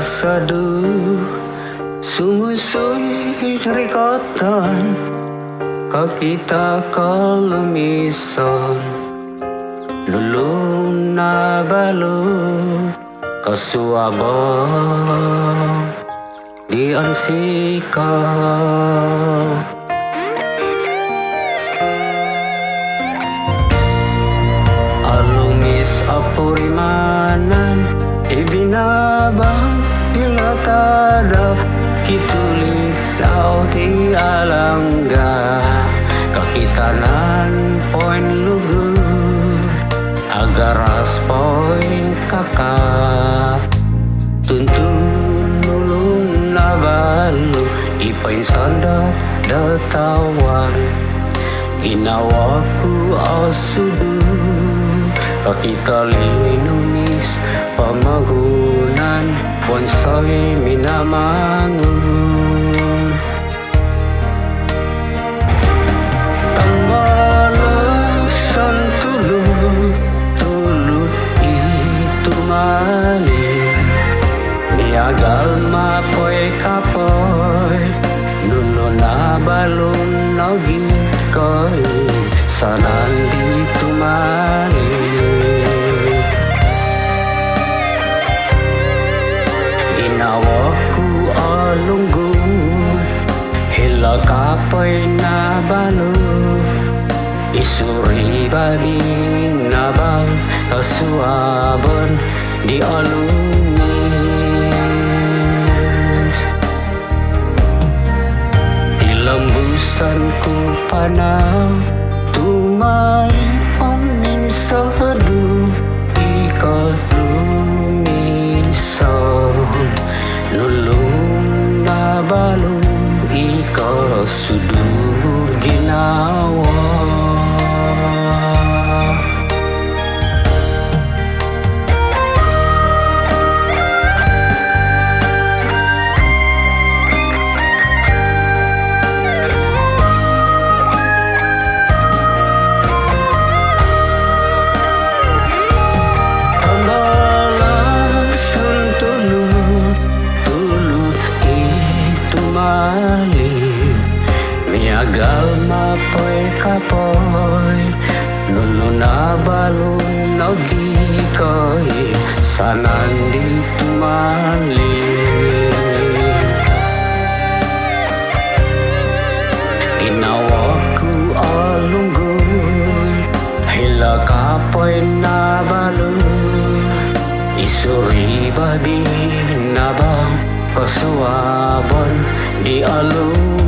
sadu sumusoy rikotan kakita kalumisan lulung na balo kasuabang di ansikaw. Alumis apurimanan ibinabang ilatada kitulik daw di alangga kakitanan poin lugu agaras poin kakak tuntun nulung nabalu ipain sanda datawan inawaku asudu kakita linumis pamagunan bonsai minamangun tangbalang santulut tulut itu mali niagal mapoy kapoy nuno na balon nagit koy sanan di tumali ginawaku alunggun hila kapoy na balo isuri babing nabang kasuaban di alungis dilembusan ku panang tumari paminsadu ikalumisan nulung nabalu ika sudu ginawa. Miagal mapoy kapoy nuno na balon nogi koy sanan di tumali ginawaku alunggoy hila kapoy na balon isuri babi nabang kasuaban di alung